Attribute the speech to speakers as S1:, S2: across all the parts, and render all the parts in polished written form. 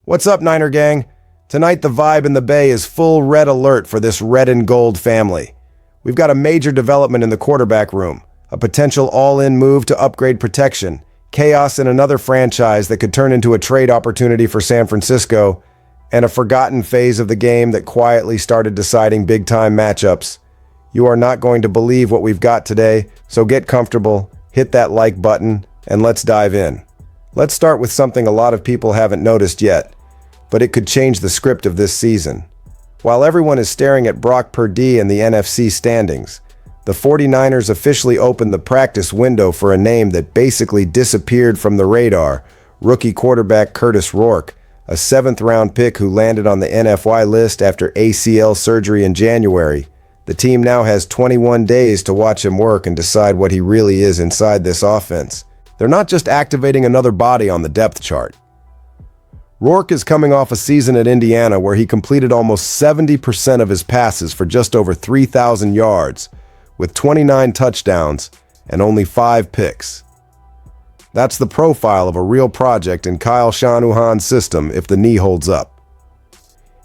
S1: What's up, Niner Gang? Tonight the vibe in the Bay is full red alert for this red and gold family. We've got a major development in the quarterback room, a potential all-in move to upgrade protection, chaos in another franchise that could turn into a trade opportunity for San Francisco, and a forgotten phase of the game that quietly started deciding big-time matchups. You are not going to believe what we've got today, so get comfortable, hit that like button, and let's dive in. Let's start with something a lot of people haven't noticed yet, but it could change the script of this season. While everyone is staring at Brock Purdy and the NFC standings, the 49ers officially opened the practice window for a name that basically disappeared from the radar, rookie quarterback Curtis Rourke, a 7th-round pick who landed on the NFY list after ACL surgery in January. The team now has 21 days to watch him work and decide what he really is inside this offense. They're not just activating another body on the depth chart. Rourke is coming off a season at Indiana where he completed almost 70% of his passes for just over 3,000 yards, with 29 touchdowns and only 5 picks. That's the profile of a real project in Kyle Shanahan's system if the knee holds up.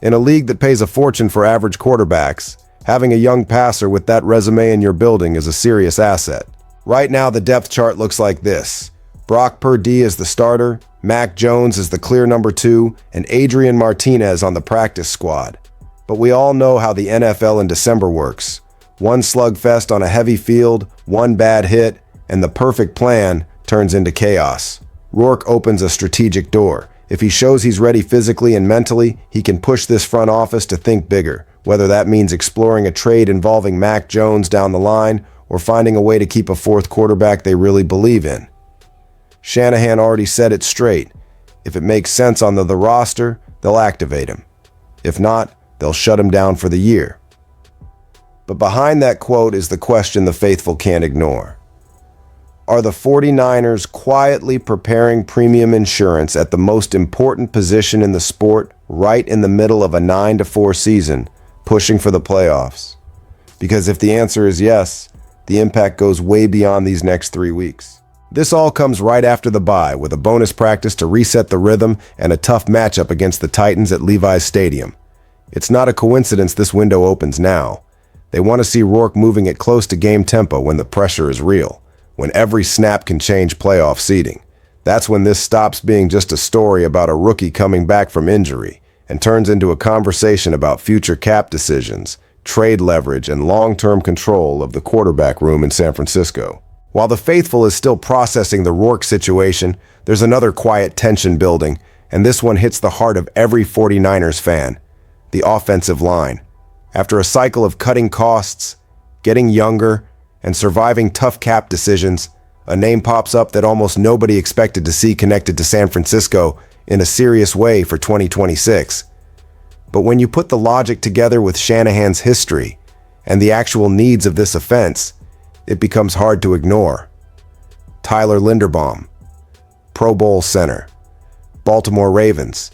S1: In a league that pays a fortune for average quarterbacks, having a young passer with that resume in your building is a serious asset. Right now, the depth chart looks like this. Brock Purdy is the starter, Mac Jones is the clear number 2, and Adrian Martinez on the practice squad. But we all know how the NFL in December works. One slugfest on a heavy field, one bad hit, and the perfect plan turns into chaos. Rourke opens a strategic door. If he shows he's ready physically and mentally, he can push this front office to think bigger, whether that means exploring a trade involving Mac Jones down the line or finding a way to keep a 4th quarterback they really believe in. Shanahan already said it straight. If it makes sense on the roster, they'll activate him. If not, they'll shut him down for the year. But behind that quote is the question the faithful can't ignore. Are the 49ers quietly preparing premium insurance at the most important position in the sport right in the middle of a 9-4 season, pushing for the playoffs? Because if the answer is yes, the impact goes way beyond these next 3 weeks. This all comes right after the bye, with a bonus practice to reset the rhythm and a tough matchup against the Titans at Levi's Stadium. It's not a coincidence this window opens now. They want to see Rourke moving it close to game tempo when the pressure is real, when every snap can change playoff seeding. That's when this stops being just a story about a rookie coming back from injury and turns into a conversation about future cap decisions, trade leverage, and long-term control of the quarterback room in San Francisco. While the faithful is still processing the Rourke situation, there's another quiet tension building, and this one hits the heart of every 49ers fan: the offensive line. After a cycle of cutting costs, getting younger, and surviving tough cap decisions, a name pops up that almost nobody expected to see connected to San Francisco in a serious way for 2026. But when you put the logic together with Shanahan's history and the actual needs of this offense, it becomes hard to ignore. Tyler Linderbaum, Pro Bowl center, Baltimore Ravens,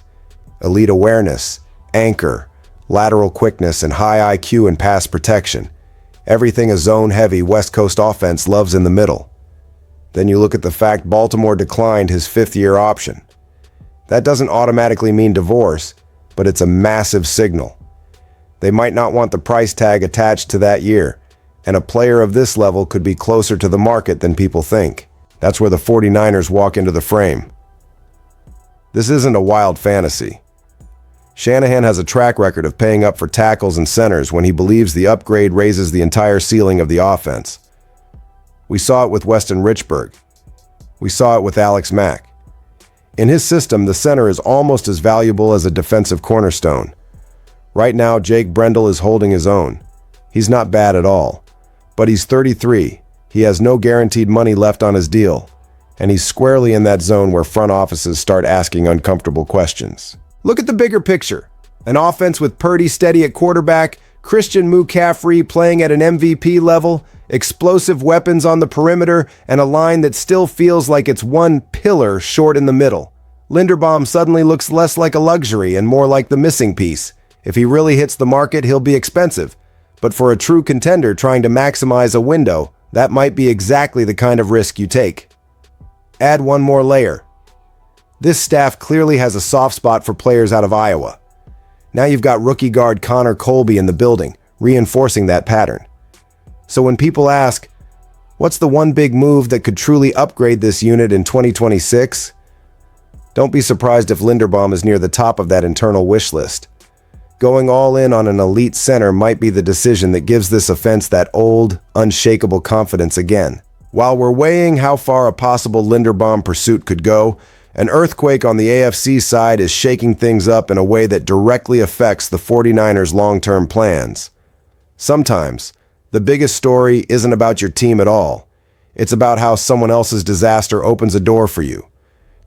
S1: elite awareness, anchor, lateral quickness, and high IQ and pass protection. Everything a zone-heavy West Coast offense loves in the middle. Then you look at the fact Baltimore declined his 5th-year option. That doesn't automatically mean divorce, but it's a massive signal. They might not want the price tag attached to that year, and a player of this level could be closer to the market than people think. That's where the 49ers walk into the frame. This isn't a wild fantasy. Shanahan has a track record of paying up for tackles and centers when he believes the upgrade raises the entire ceiling of the offense. We saw it with Weston Richburg. We saw it with Alex Mack. In his system, the center is almost as valuable as a defensive cornerstone. Right now, Jake Brendel is holding his own. He's not bad at all. But he's 33, he has no guaranteed money left on his deal, and he's squarely in that zone where front offices start asking uncomfortable questions. Look at the bigger picture. An offense with Purdy steady at quarterback, Christian McCaffrey playing at an MVP level, explosive weapons on the perimeter, and a line that still feels like it's one pillar short in the middle. Linderbaum suddenly looks less like a luxury and more like the missing piece. If he really hits the market, he'll be expensive. But for a true contender trying to maximize a window, that might be exactly the kind of risk you take. Add one more layer. This staff clearly has a soft spot for players out of Iowa. Now you've got rookie guard Connor Colby in the building, reinforcing that pattern. So when people ask, what's the one big move that could truly upgrade this unit in 2026? Don't be surprised if Linderbaum is near the top of that internal wish list. Going all in on an elite center might be the decision that gives this offense that old, unshakable confidence again. While we're weighing how far a possible Linderbaum pursuit could go, an earthquake on the AFC side is shaking things up in a way that directly affects the 49ers' long-term plans. Sometimes, the biggest story isn't about your team at all. It's about how someone else's disaster opens a door for you.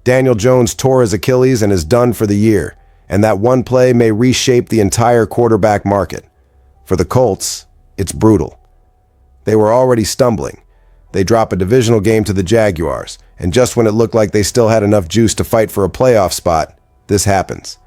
S1: Daniel Jones tore his Achilles and is done for the year, and that one play may reshape the entire quarterback market. For the Colts, it's brutal. They were already stumbling. They drop a divisional game to the Jaguars, and just when it looked like they still had enough juice to fight for a playoff spot, this happens.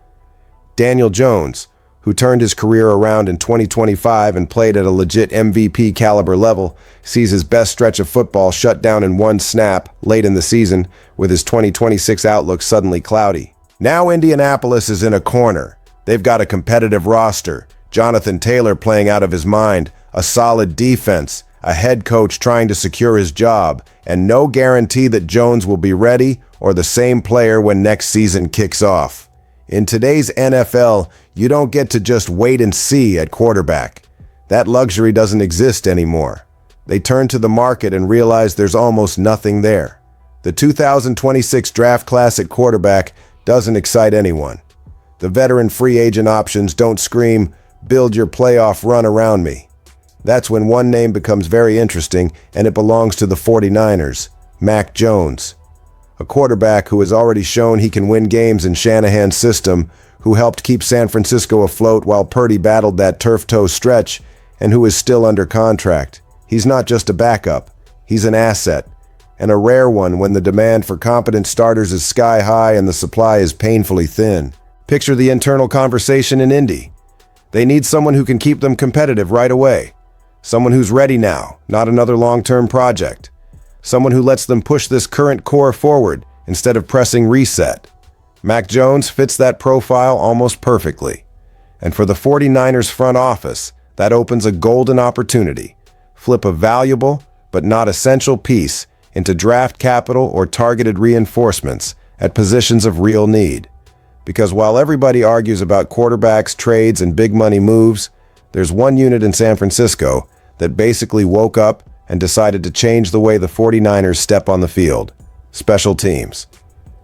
S1: Daniel Jones, who turned his career around in 2025 and played at a legit MVP caliber level, sees his best stretch of football shut down in one snap late in the season, with his 2026 outlook suddenly cloudy. Now Indianapolis is in a corner. They've got a competitive roster, Jonathan Taylor playing out of his mind, a solid defense, a head coach trying to secure his job, and no guarantee that Jones will be ready or the same player when next season kicks off. In today's NFL, you don't get to just wait and see at quarterback. That luxury doesn't exist anymore. They turn to the market and realize there's almost nothing there. The 2026 draft class at quarterback doesn't excite anyone. The veteran free agent options don't scream, "Build your playoff run around me." That's when one name becomes very interesting, and it belongs to the 49ers, Mac Jones. A quarterback who has already shown he can win games in Shanahan's system, who helped keep San Francisco afloat while Purdy battled that turf toe stretch, and who is still under contract. He's not just a backup, he's an asset, and a rare one when the demand for competent starters is sky high and the supply is painfully thin. Picture the internal conversation in Indy. They need someone who can keep them competitive right away. Someone who's ready now, not another long-term project. Someone who lets them push this current core forward instead of pressing reset. Mac Jones fits that profile almost perfectly. And for the 49ers front office, that opens a golden opportunity. Flip a valuable, but not essential piece into draft capital or targeted reinforcements at positions of real need. Because while everybody argues about quarterbacks, trades, and big money moves, there's one unit in San Francisco that basically woke up and decided to change the way the 49ers step on the field. Special teams.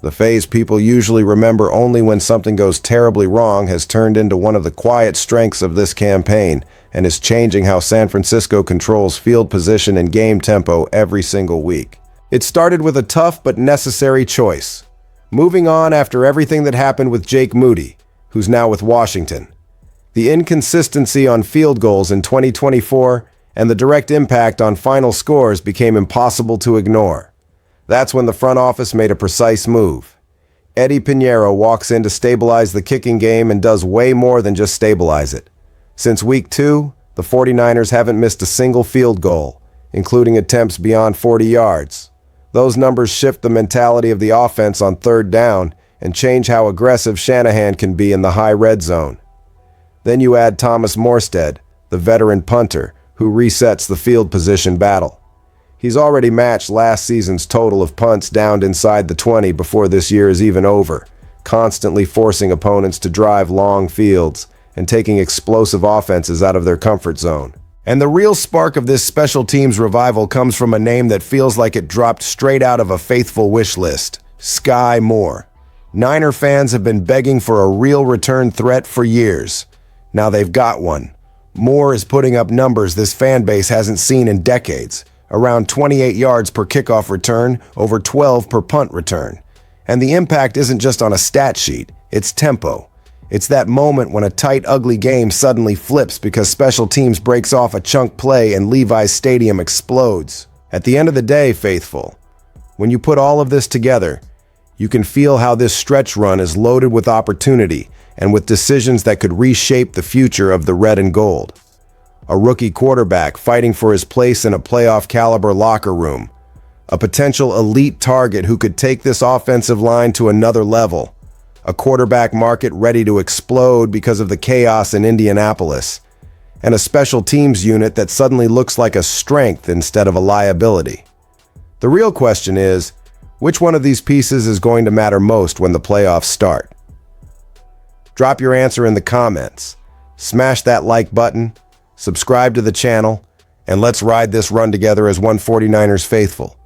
S1: The phase people usually remember only when something goes terribly wrong has turned into one of the quiet strengths of this campaign and is changing how San Francisco controls field position and game tempo every single week. It started with a tough but necessary choice. Moving on after everything that happened with Jake Moody, who's now with Washington. The inconsistency on field goals in 2024 and the direct impact on final scores became impossible to ignore. That's when the front office made a precise move. Eddie Pinheiro walks in to stabilize the kicking game and does way more than just stabilize it. Since week 2, the 49ers haven't missed a single field goal, including attempts beyond 40 yards. Those numbers shift the mentality of the offense on third down and change how aggressive Shanahan can be in the high red zone. Then you add Thomas Morstead, the veteran punter, who resets the field position battle. He's already matched last season's total of punts downed inside the 20 before this year is even over, constantly forcing opponents to drive long fields and taking explosive offenses out of their comfort zone. And the real spark of this special teams revival comes from a name that feels like it dropped straight out of a faithful wish list, Sky Moore. Niner fans have been begging for a real return threat for years. Now they've got one. Moore is putting up numbers this fan base hasn't seen in decades. Around 28 yards per kickoff return, over 12 per punt return. And the impact isn't just on a stat sheet, it's tempo. It's that moment when a tight, ugly game suddenly flips because special teams breaks off a chunk play and Levi's Stadium explodes. At the end of the day, faithful, when you put all of this together, you can feel how this stretch run is loaded with opportunity and with decisions that could reshape the future of the red and gold. A rookie quarterback fighting for his place in a playoff-caliber locker room. a potential elite target who could take this offensive line to another level, a quarterback market ready to explode because of the chaos in Indianapolis, and a special teams unit that suddenly looks like a strength instead of a liability. The real question is, which one of these pieces is going to matter most when the playoffs start? Drop your answer in the comments, smash that like button, subscribe to the channel, and let's ride this run together as 149ers faithful.